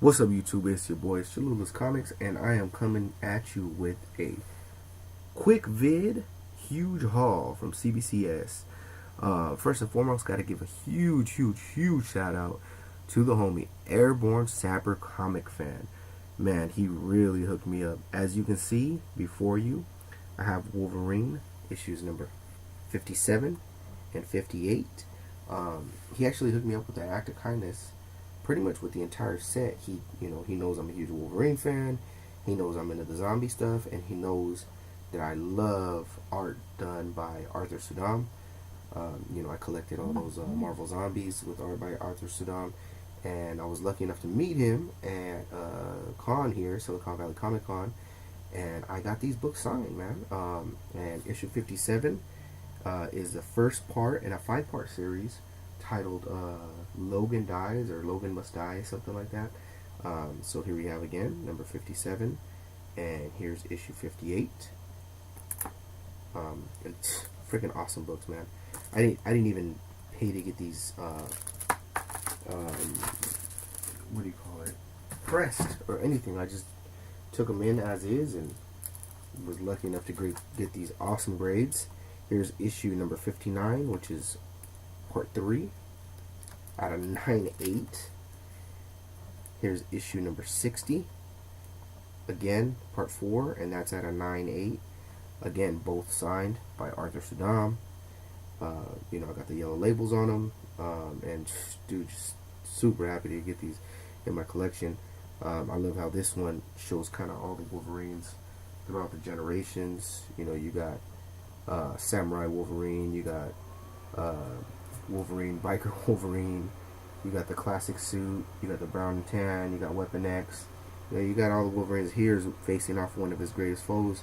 What's up, YouTube? It's your boy Chillen Comics, and I am coming at you with a quick vid, huge haul from CBCS. First and foremost, got to give a huge shout out to the homie Airborne Sapper Comic Fan. Man, he really hooked me up. As you can see before you, I have Wolverine issues number 57 and 58. He actually hooked me up with that act of kindness. Pretty much with the entire set. He knows I'm a huge Wolverine fan. He knows I'm into the zombie stuff, and he knows that I love art done by Arthur Suydam. I collected all those Marvel zombies with art by Arthur Suydam, and I was lucky enough to meet him at con here, Silicon Valley Comic Con, and I got these books signed, man. And issue 57 is the first part in a 5-part series titled Logan Dies, or Logan Must Die, something like that. So here we have again number 57, and here's issue 58. It's freaking awesome books, man. I didn't even pay to get these what do you call it, pressed or anything. I just took them in as is and was lucky enough to get these awesome grades. Here's issue number 59, which is part 3 out of 9/8. Here's issue number 60, again part 4, and that's out of 9/8. Again, both signed by Arthur Suydam. I got the yellow labels on them, and dude, just super happy to get these in my collection. I love how this one shows kind of all the Wolverines throughout the generations. You got Samurai Wolverine, you got Wolverine, Biker Wolverine, you got the classic suit, you got the brown and tan, you got Weapon X. You got all the Wolverines here facing off one of his greatest foes,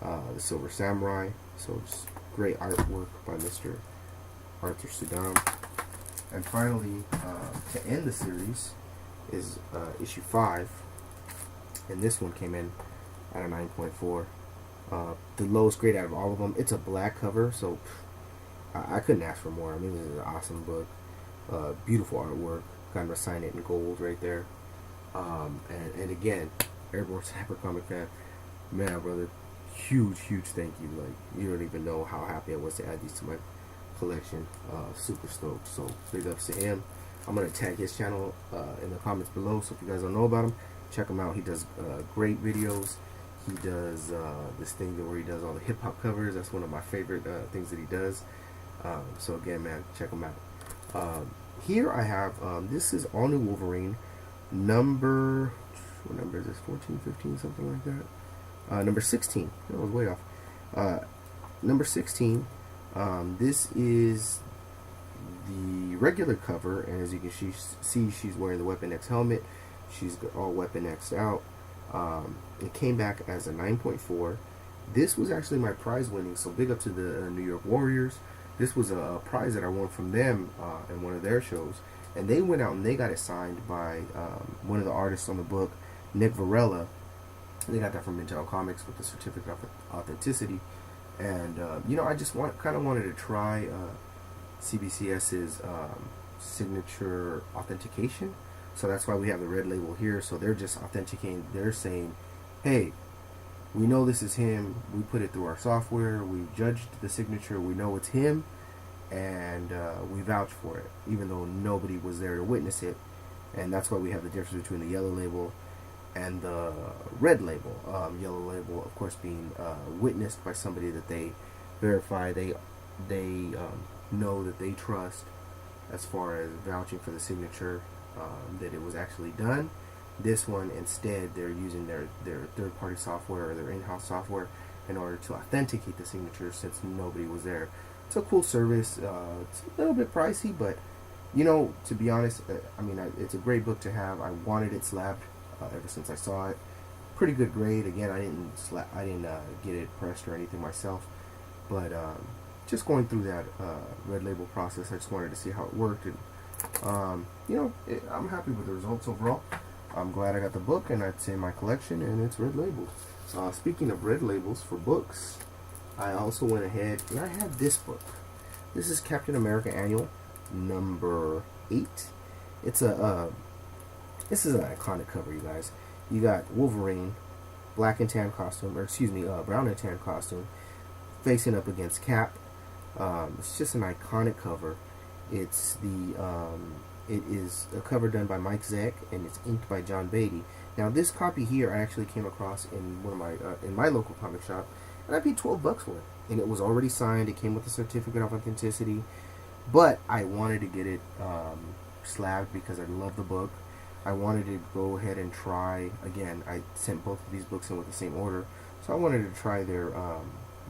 the Silver Samurai. So just great artwork by Mr. Arthur Suydam. And finally, to end the series is issue 5, and this one came in at a 9.4. The lowest grade out of all of them. It's a black cover, so I couldn't ask for more. I mean, this is an awesome book. Beautiful artwork. Got to sign it in gold right there. And again, Airborne Sapper Comic Fan, man, brother, huge thank you. Like, you don't even know how happy I was to add these to my collection. Super stoked. So big ups to him. I'm gonna tag his channel in the comments below, so if you guys don't know about him, check him out. He does great videos. He does this thing where he does all the hip hop covers. That's one of my favorite things that he does. So again, man, check him out. Here I have this is all new Wolverine number, what number is this, 14, 15, something like that. Number 16. That was way off. Number 16. This is the regular cover, and as you can see, she's wearing the Weapon X helmet. She's all Weapon X'd out. It came back as a 9.4. This was actually my prize winning, so big up to the New York Warriors. This was a prize that I won from them in one of their shows, and they went out and they got it signed by one of the artists on the book, Nick Varela. They got that from Intel Comics with the certificate of authenticity. And I just kind of wanted to try CBCS's signature authentication. So that's why we have the red label here. So they're just authenticating. They're saying, hey, we know this is him. We put it through our software. We judged the signature. We know it's him, and we vouch for it, even though nobody was there to witness it. And that's why we have the difference between the yellow label and the red label. Yellow label, of course, being witnessed by somebody that they verify, they know that they trust, as far as vouching for the signature, that it was actually done. This one, instead, they're using their third-party software or their in-house software in order to authenticate the signature, since nobody was there. It's a cool service. It's a little bit pricey, but to be honest, it's a great book to have. I wanted it slabbed ever since I saw it. Pretty good grade. Again, I didn't get it pressed or anything myself, but just going through that red label process, I just wanted to see how it worked, and I'm happy with the results overall. I'm glad I got the book, and it's in my collection, and it's red labeled. Speaking of red labels for books, I also went ahead and I have this book. This is Captain America Annual number 8. It's a This is an iconic cover, you guys. You got Wolverine, black and tan costume, or excuse me, brown and tan costume, facing up against Cap. It's just an iconic cover. It's it is a cover done by Mike Zeck, and it's inked by John Beatty. Now, this copy here I actually came across in one of my in my local comic shop, and I paid $12 for it, and it was already signed. It came with a certificate of authenticity, but I wanted to get it slabbed because I love the book. I wanted to go ahead and try again. I sent both of these books in with the same order, so I wanted to try their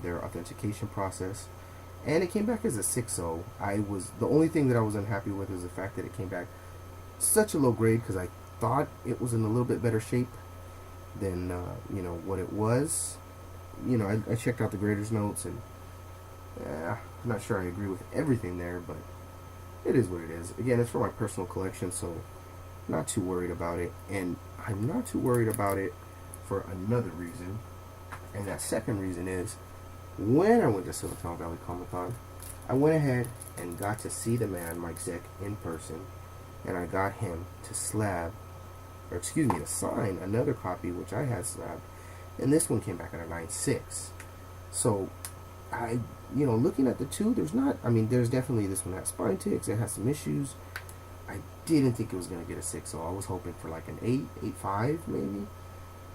authentication process. And it came back as a 6.0. The only thing that I was unhappy with is the fact that it came back such a low grade, because I thought it was in a little bit better shape than you know, what it was. You know, I checked out the grader's notes, and I'm not sure I agree with everything there, but it is what it is. Again, it's for my personal collection, so not too worried about it. And I'm not too worried about it for another reason, and that second reason is, when I went to Silicon Valley Comic Con, I went ahead and got to see the man, Mike Zeck, in person, and I got him to to sign another copy, which I had slabbed, and this one came back at a 9.6. So, you know, looking at the two, there's definitely, this one has spine ticks, it has some issues. I didn't think it was going to get a 6, so I was hoping for like an 8.5 maybe.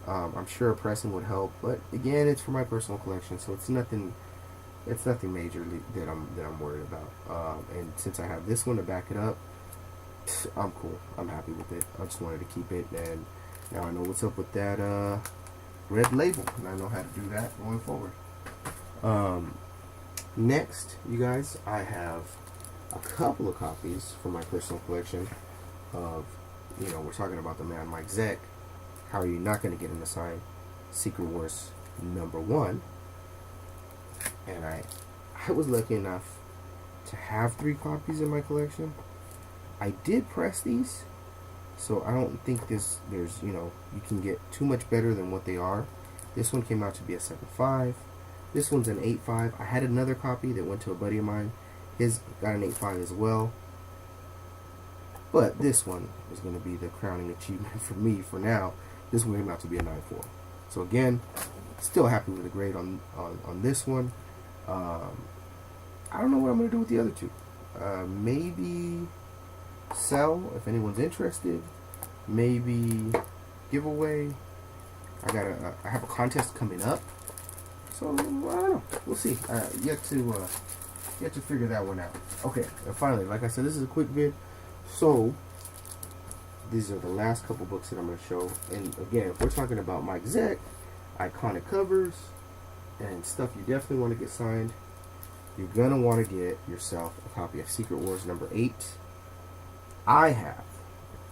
I'm sure a pressing would help, but again, it's for my personal collection, so it's nothing major that I'm worried about. And since I have this one to back it up, I'm cool. I'm happy with it. I just wanted to keep it, and now I know what's up with that red label, and I know how to do that going forward. Next, you guys, I have a couple of copies for my personal collection of, you know, we're talking about the man Mike Zeck. How are you not going to get him to sign Secret Wars #1? And I was lucky enough to have 3 copies in my collection. I did press these, so I don't think there's, you know, you can get too much better than what they are. This one came out to be a 7.5. This one's an 8.5. I had another copy that went to a buddy of mine. His got an 8.5 as well. But this one is going to be the crowning achievement for me for now. This one came out to be a 9.4. So again, still happy with the grade on this one. I don't know what I'm going to do with the other 2. Maybe sell if anyone's interested. Maybe giveaway. I have a contest coming up. So I don't know. We'll see. Yet to figure that one out. Okay, and finally, like I said, this is a quick vid. So these are the last couple books that I'm going to show. And again, if we're talking about Mike Zeck, iconic covers, and stuff you definitely want to get signed, you're going to want to get yourself a copy of Secret Wars #8. I have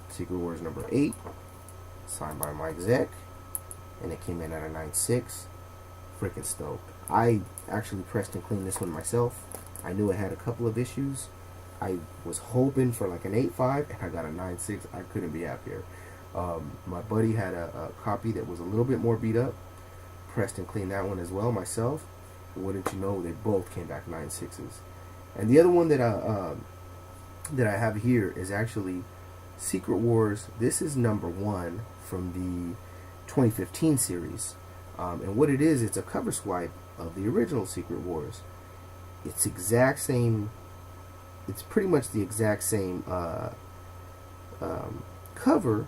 Secret Wars #8, signed by Mike Zeck, and it came in at a 9.6. Freaking stoked. I actually pressed and cleaned this one myself. I knew it had a couple of issues. I was hoping for like an 8.5, and I got a 9.6. I couldn't be happier. My buddy had a copy that was a little bit more beat up. Pressed and cleaned that one as well myself. Wouldn't you know, they both came back 9.6s. And the other one that I have here is actually Secret Wars. This is #1 from the 2015 series. And what it is, it's a cover swipe of the original Secret Wars. It's exact same. It's pretty much the exact same cover,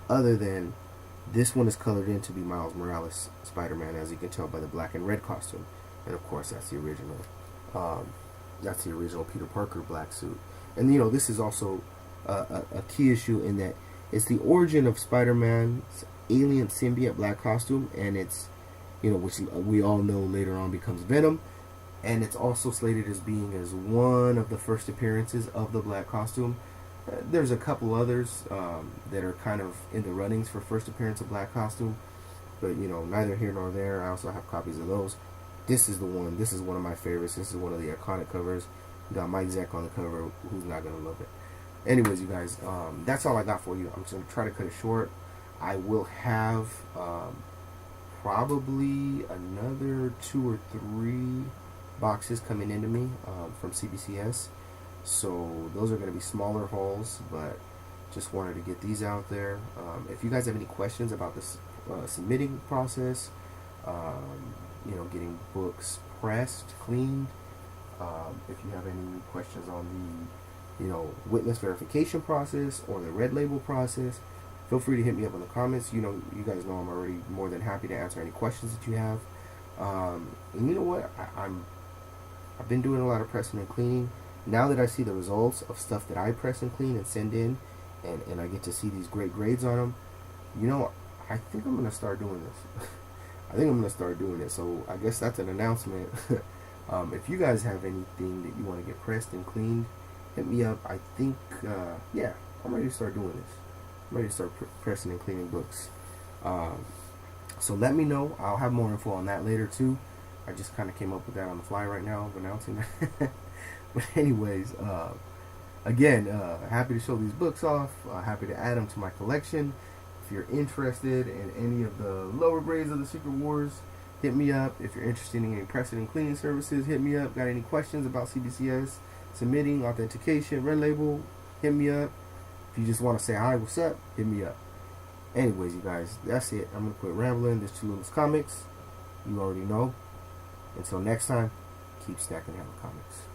other than this one is colored in to be Miles Morales Spider-Man, as you can tell by the black and red costume, and of course that's the original. That's the original Peter Parker black suit. And you know, this is also a key issue in that it's the origin of Spider-Man's alien symbiote black costume, and it's, you know, which we all know later on becomes Venom. And it's also slated as being as one of the first appearances of the black costume. There's a couple others that are kind of in the runnings for first appearance of black costume, but you know, neither here nor there. I also have copies of those. This is the one. This is one of my favorites. This is one of the iconic covers. You got Mike Zeck on the cover. Who's not gonna love it? Anyways, you guys, that's all I got for you. I'm just gonna try to cut it short. I will have probably another 2 or 3 boxes coming into me from CBCS, so those are going to be smaller hauls, but Just wanted to get these out there. If you guys have any questions about this submitting process, getting books pressed, cleaned, if you have any questions on the witness verification process or the red label process, feel free to hit me up in the comments. You guys know I'm already more than happy to answer any questions that you have. And you know what? I've been doing a lot of pressing and cleaning. Now that I see the results of stuff that I press and clean and send in, and I get to see these great grades on them, I think I'm going to start doing this. I think I'm going to start doing it. So I guess that's an announcement. If you guys have anything that you want to get pressed and cleaned, hit me up. I think, yeah, I'm ready to start doing this. I'm ready to start pressing and cleaning books. So let me know. I'll have more info on that later too. I just kind of came up with that on the fly right now, announcing that. But anyways, again, happy to show these books off. Happy to add them to my collection. If you're interested in any of the lower grades of the Secret Wars, hit me up. If you're interested in any pressing and cleaning services, hit me up. Got any questions about CBCS, submitting, authentication, red label, hit me up. If you just want to say hi, what's up, hit me up. Anyways, you guys, that's it. I'm going to quit rambling. This is Chillen Comics. You already know. Until next time, keep stacking Hammer Comics.